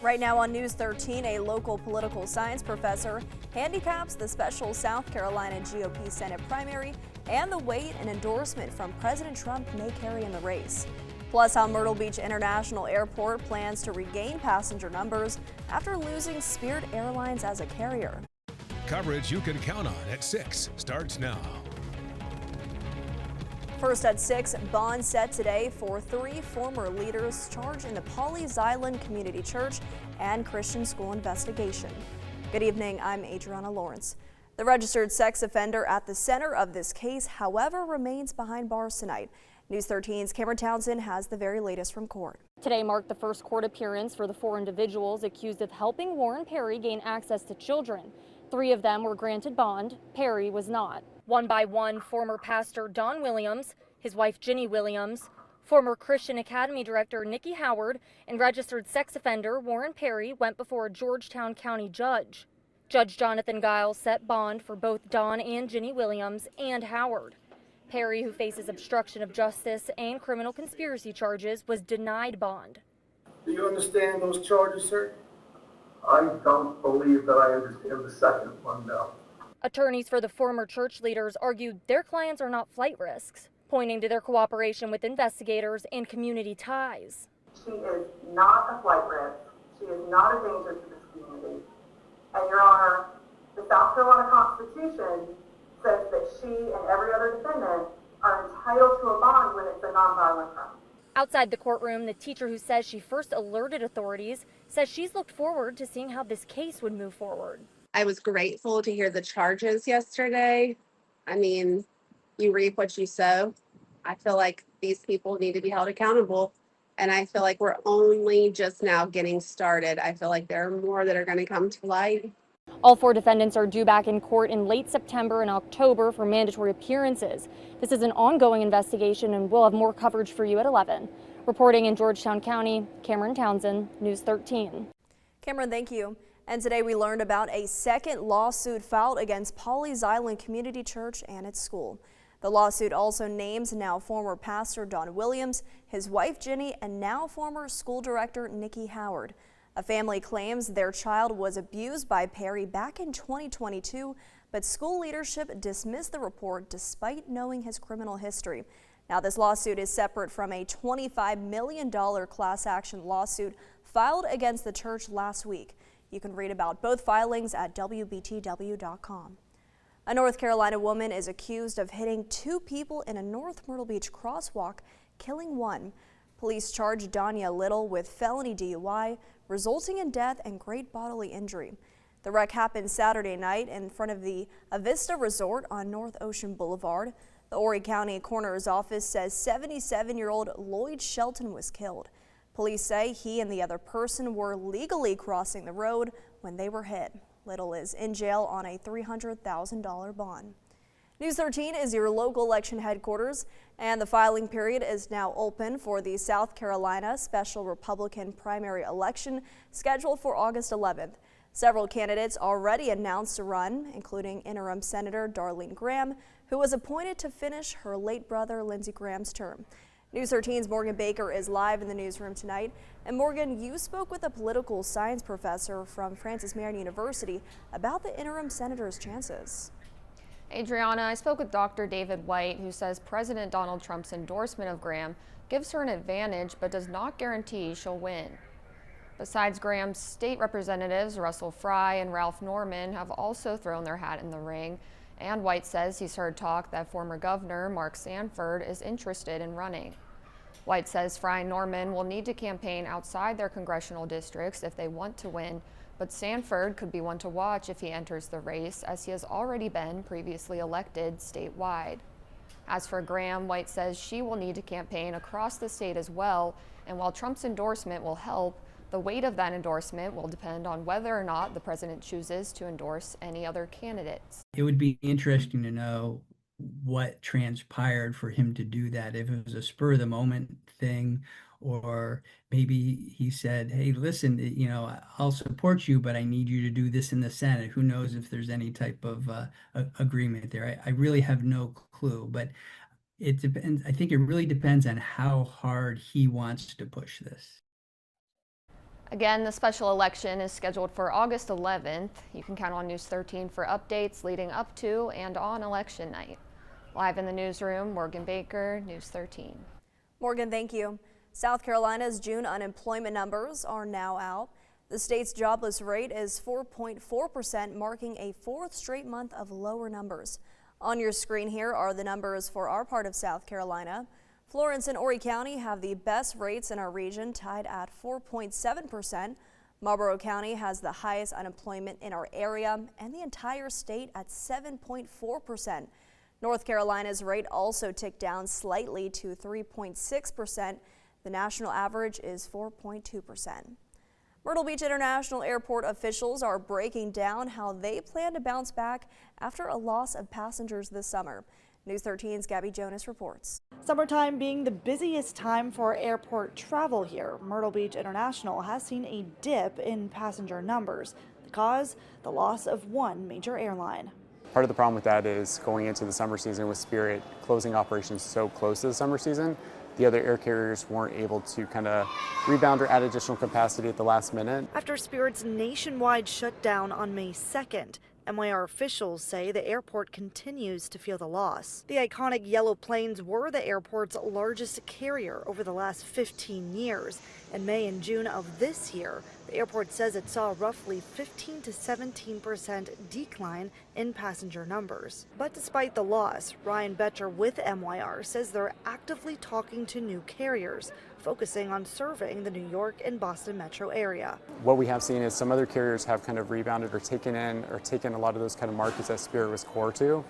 Right now on News 13, a local political science professor handicaps the special South Carolina GOP Senate primary and the weight an endorsement from President Trump may carry in the race. Plus, how Myrtle Beach International Airport plans to regain passenger numbers after losing Spirit Airlines as a carrier. Coverage you can count on at 6 starts now. First at 6, bond set today for 3 former leaders charged in the Pawleys Island Community Church and Christian School investigation. Good evening, I'm Adriana Lawrence. The registered sex offender at the center of this case, however, remains behind bars tonight. News 13's Cameron Townsend has the very latest from court. Today marked the first court appearance for the 4 individuals accused of helping Warren Perry gain access to children. 3 of them were granted bond. Perry was not. One by one, former pastor Don Williams, his wife Ginny Williams, former Christian Academy director Nikki Howard, and registered sex offender Warren Perry went before a Georgetown County judge. Judge Jonathan Giles set bond for both Don and Ginny Williams and Howard. Perry, who faces obstruction of justice and criminal conspiracy charges, was denied bond. Do you understand those charges, sir? I don't believe that I understand the second one now. Attorneys for the former church leaders argued their clients are not flight risks, pointing to their cooperation with investigators and community ties. She is not a flight risk. She is not a danger to this community. And Your Honor, the South Carolina Constitution says that she and every other defendant are entitled to a bond when it's a nonviolent crime. Outside the courtroom, the teacher who says she first alerted authorities says she's looked forward to seeing how this case would move forward. I was grateful to hear the charges yesterday. I mean, you reap what you sow. I feel like these people need to be held accountable. And I feel like we're only just now getting started. I feel like there are more that are going to come to light. All 4 defendants are due back in court in late September and October for mandatory appearances. This is an ongoing investigation, and we'll have more coverage for you at 11. Reporting in Georgetown County, Cameron Townsend, News 13. Cameron, thank you. And today we learned about a second lawsuit filed against Pawleys Island Community Church and its school. The lawsuit also names now former pastor Don Williams, his wife Ginny, and now former school director Nikki Howard. A family claims their child was abused by Perry back in 2022, but school leadership dismissed the report despite knowing his criminal history. Now, this lawsuit is separate from a $25 million class action lawsuit filed against the church last week. You can read about both filings at WBTW.com. A North Carolina woman is accused of hitting 2 people in a North Myrtle Beach crosswalk, killing one. Police charged Danya Little with felony DUI, resulting in death and great bodily injury. The wreck happened Saturday night in front of the Avista Resort on North Ocean Boulevard. The Horry County Coroner's Office says 77-year-old Lloyd Shelton was killed. Police say he and the other person were legally crossing the road when they were hit. Little is in jail on a $300,000 bond. News 13 is your local election headquarters, and the filing period is now open for the South Carolina special Republican primary election scheduled for August 11th. Several candidates already announced to run, including interim Senator Darlene Graham, who was appointed to finish her late brother Lindsey Graham's term. News 13's Morgan Baker is live in the newsroom tonight. And Morgan, you spoke with a political science professor from Francis Marion University about the interim senator's chances. Adriana, I spoke with Dr. David White, who says President Donald Trump's endorsement of Graham gives her an advantage but does not guarantee she'll win. Besides Graham, state representatives Russell Fry and Ralph Norman have also thrown their hat in the ring. And White says he's heard talk that former Governor Mark Sanford is interested in running. White says Fry and Norman will need to campaign outside their congressional districts if they want to win, but Sanford could be one to watch if he enters the race, as he has already been previously elected statewide. As for Graham, White says she will need to campaign across the state as well, and while Trump's endorsement will help, the weight of that endorsement will depend on whether or not the president chooses to endorse any other candidates. It would be interesting to know what transpired for him to do that, if it was a spur of the moment thing, or maybe he said, hey, listen, I'll support you, but I need you to do this in the Senate. Who knows if there's any type of agreement there. I really have no clue, but it depends. I think it really depends on how hard he wants to push this. Again, the special election is scheduled for August 11th. You can count on News 13 for updates leading up to and on election night. Live in the newsroom, Morgan Baker, News 13. Morgan, thank you. South Carolina's June unemployment numbers are now out. The state's jobless rate is 4.4%, marking a fourth straight month of lower numbers. On your screen here are the numbers for our part of South Carolina. Florence and Horry County have the best rates in our region, tied at 4.7%. Marlborough County has the highest unemployment in our area, and the entire state at 7.4%. North Carolina's rate also ticked down slightly to 3.6%. The national average is 4.2%. Myrtle Beach International Airport officials are breaking down how they plan to bounce back after a loss of passengers this summer. News 13's Gabby Jonas reports. Summertime being the busiest time for airport travel here, Myrtle Beach International has seen a dip in passenger numbers. The cause? The loss of one major airline. Part of the problem with that is going into the summer season with Spirit closing operations so close to the summer season, the other air carriers weren't able to kind of rebound or add additional capacity at the last minute. After Spirit's nationwide shutdown on May 2nd, MYR officials say the airport continues to feel the loss. The iconic yellow planes were the airport's largest carrier over the last 15 years. In May and June of this year, the airport says it saw a roughly 15 to 17% decline in passenger numbers. But despite the loss, Ryan Betcher with MYR says they're actively talking to new carriers, focusing on serving the New York and Boston metro area. What we have seen is some other carriers have kind of rebounded or taken a lot of those kind of markets that Spirit was core to.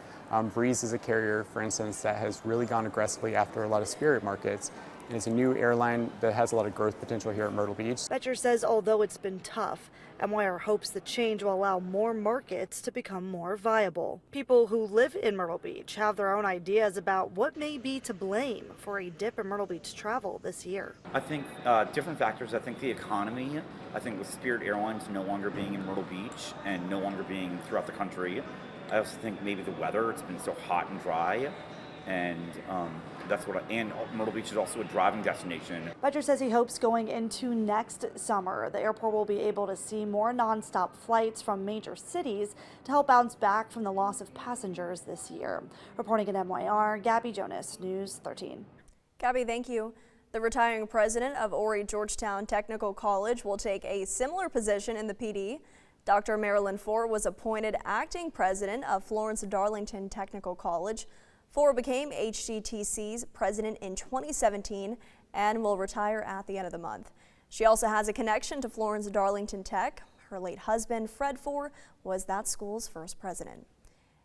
Breeze is a carrier, for instance, that has really gone aggressively after a lot of Spirit markets. And it's a new airline that has a lot of growth potential here at Myrtle Beach. Betcher says although it's been tough, MYR hopes the change will allow more markets to become more viable. People who live in Myrtle Beach have their own ideas about what may be to blame for a dip in Myrtle Beach travel this year. I think different factors. I think the economy. I think with Spirit Airlines no longer being in Myrtle Beach and no longer being throughout the country. I also think maybe the weather. It's been so hot and dry. And that's what and Myrtle Beach is also a driving destination. Betcher says he hopes going into next summer, the airport will be able to see more nonstop flights from major cities to help bounce back from the loss of passengers this year. Reporting at MYR, Gabby Jonas, News 13. Gabby, thank you. The retiring president of Horry Georgetown Technical College will take a similar position in the PD. Dr. Marilyn Ford was appointed acting president of Florence Darlington Technical College. Ford became HGTC's president in 2017 and will retire at the end of the month. She also has a connection to Florence Darlington Tech. Her late husband, Fred Ford, was that school's first president.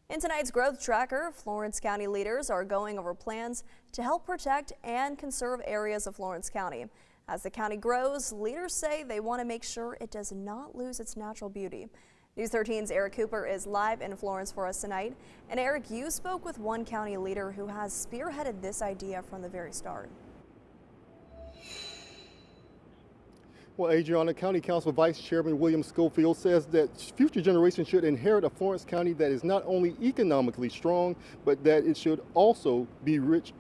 In tonight's Growth Tracker, Florence County leaders are going over plans to help protect and conserve areas of Florence County. As the county grows, leaders say they want to make sure it does not lose its natural beauty. News 13's Eric Cooper is live in Florence for us tonight. And Eric, you spoke with one county leader who has spearheaded this idea from the very start. Well, Adriana, County Council Vice Chairman William Schofield says that future generations should inherit a Florence County that is not only economically strong, but that it should also be rich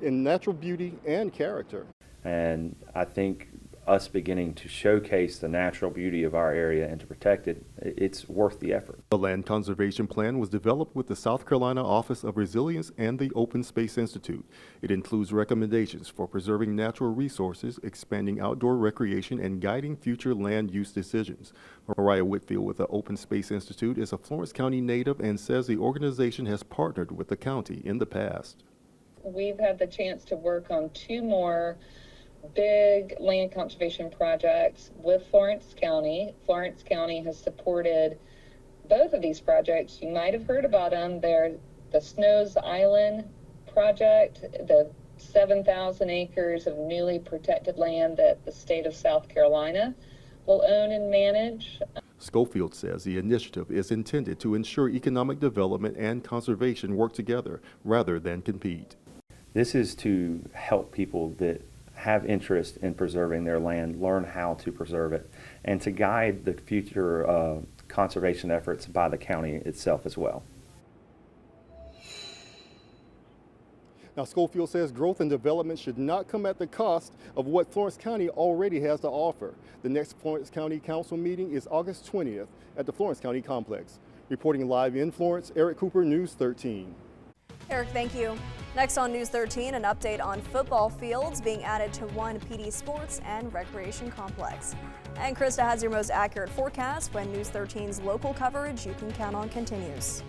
in natural beauty and character. And I think us beginning to showcase the natural beauty of our area and to protect it, it's worth the effort. The land conservation plan was developed with the South Carolina Office of Resilience and the Open Space Institute. It includes recommendations for preserving natural resources, expanding outdoor recreation, and guiding future land use decisions. Mariah Whitfield with the Open Space Institute is a Florence County native and says the organization has partnered with the county in the past. We've had the chance to work on 2 more big land conservation projects with Florence County. Florence County has supported both of these projects. You might have heard about them. They're the Snows Island project, the 7,000 acres of newly protected land that the state of South Carolina will own and manage. Schofield says the initiative is intended to ensure economic development and conservation work together rather than compete. This is to help people that have interest in preserving their land, learn how to preserve it, and to guide the future conservation efforts by the county itself as well. Now, Schofield says growth and development should not come at the cost of what Florence County already has to offer. The next Florence County Council meeting is August 20th at the Florence County Complex. Reporting live in Florence, Eric Cooper, News 13. Eric, thank you. Next on News 13, an update on football fields being added to one PD Sports and Recreation Complex. And Krista has your most accurate forecast when News 13's local coverage you can count on continues.